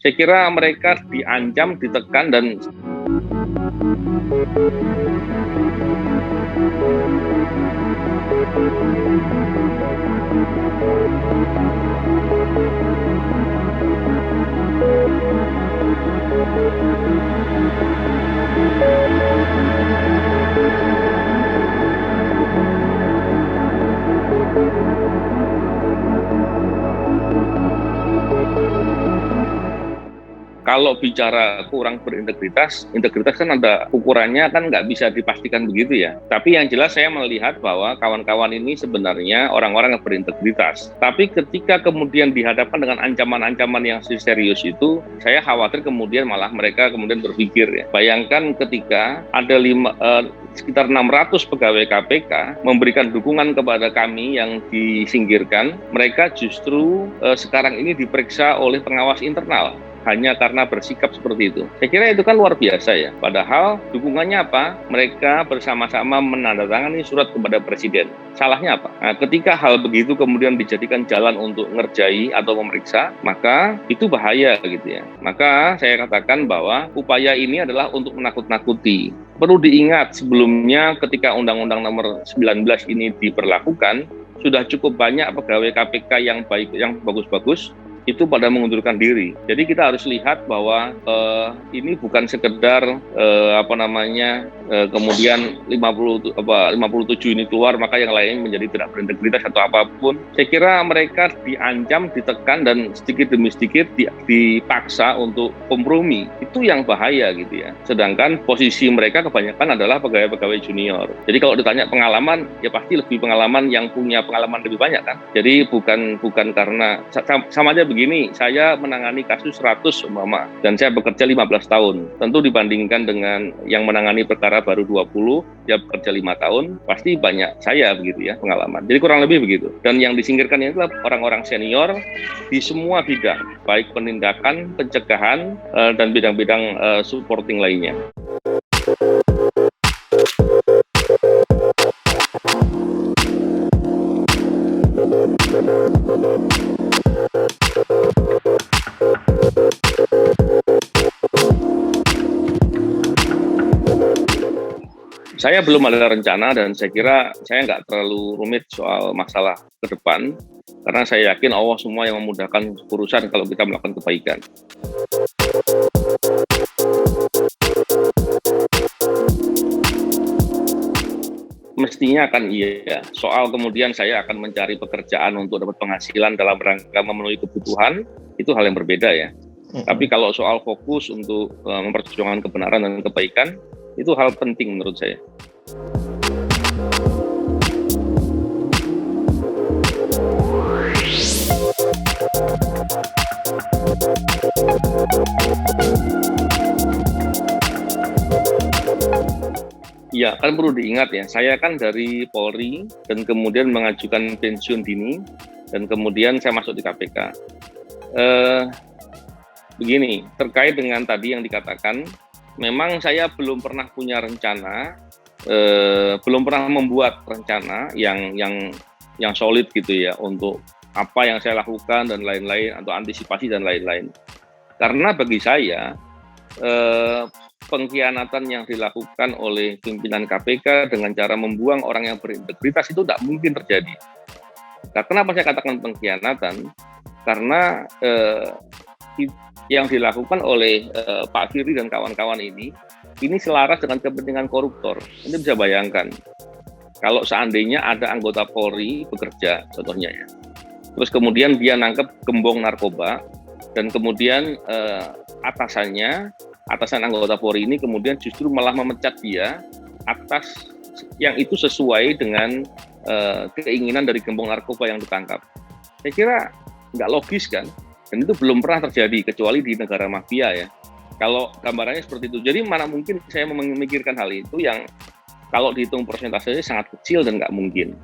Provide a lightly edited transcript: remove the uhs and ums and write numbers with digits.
Saya kira mereka diancam, ditekan, dan kalau bicara kurang berintegritas, integritas kan ada ukurannya, kan nggak bisa dipastikan begitu ya. Tapi yang jelas saya melihat bahwa kawan-kawan ini sebenarnya orang-orang yang berintegritas. Tapi ketika kemudian dihadapkan dengan ancaman-ancaman yang serius itu, saya khawatir kemudian malah mereka kemudian berpikir ya. Bayangkan ketika ada sekitar 600 pegawai KPK memberikan dukungan kepada kami yang disingkirkan, mereka justru sekarang ini diperiksa oleh pengawas internal hanya karena bersikap seperti itu. Saya kira itu kan luar biasa ya. Padahal dukungannya apa? Mereka bersama-sama menandatangani surat kepada Presiden. Salahnya apa? Nah, ketika hal begitu kemudian dijadikan jalan untuk ngerjai atau memeriksa, maka itu bahaya gitu ya. Maka saya katakan bahwa upaya ini adalah untuk menakut-nakuti. Perlu diingat sebelumnya ketika Undang-Undang Nomor 19 ini diberlakukan, sudah cukup banyak pegawai KPK yang baik, yang bagus-bagus, itu pada mengundurkan diri. Jadi kita harus lihat bahwa ini bukan sekedar kemudian 57 ini keluar maka yang lain menjadi tidak berintegritas atau apapun. Saya kira mereka diancam, ditekan, dan sedikit demi sedikit dipaksa untuk kompromi. Itu yang bahaya gitu ya. Sedangkan posisi mereka kebanyakan adalah pegawai-pegawai junior. Jadi kalau ditanya pengalaman, ya pasti lebih pengalaman yang punya pengalaman lebih banyak kan. Jadi bukan karena sama aja begini, saya menangani kasus 100 umpama dan saya bekerja 15 tahun. Tentu dibandingkan dengan yang menangani perkara baru 20, dia bekerja 5 tahun, pasti banyak saya begitu ya pengalaman. Jadi kurang lebih begitu. Dan yang disingkirkan itu adalah orang-orang senior di semua bidang, baik penindakan, pencegahan, dan bidang-bidang supporting lainnya. Saya belum ada rencana dan saya kira saya nggak terlalu rumit soal masalah ke depan karena saya yakin Allah semua yang memudahkan urusan kalau kita melakukan kebaikan. Mestinya akan iya. Soal kemudian saya akan mencari pekerjaan untuk dapat penghasilan dalam rangka memenuhi kebutuhan, itu hal yang berbeda ya. Tapi kalau soal fokus untuk memperjuangkan kebenaran dan kebaikan, itu hal penting menurut saya. Ya, kan perlu diingat ya, saya kan dari Polri dan kemudian mengajukan pensiun dini dan kemudian saya masuk di KPK. Begini, terkait dengan tadi yang dikatakan, memang saya belum pernah punya rencana, belum pernah membuat rencana yang solid gitu ya untuk apa yang saya lakukan dan lain-lain atau antisipasi dan lain-lain. Karena bagi saya pengkhianatan yang dilakukan oleh pimpinan KPK dengan cara membuang orang yang berintegritas itu tidak mungkin terjadi. Nah, kenapa saya katakan pengkhianatan? Karena yang dilakukan oleh Pak Firly dan kawan-kawan ini selaras dengan kepentingan koruptor. Ini bisa bayangkan, kalau seandainya ada anggota Polri bekerja, contohnya ya, terus kemudian dia nangkep gembong narkoba, dan kemudian atasan anggota Polri ini kemudian justru malah memecat dia atas yang itu sesuai dengan keinginan dari gembong narkoba yang ditangkap. Saya kira nggak logis kan? Dan itu belum pernah terjadi, kecuali di negara mafia ya. Kalau gambarannya seperti itu. Jadi mana mungkin saya memikirkan hal itu yang kalau dihitung persentasenya sangat kecil dan nggak mungkin.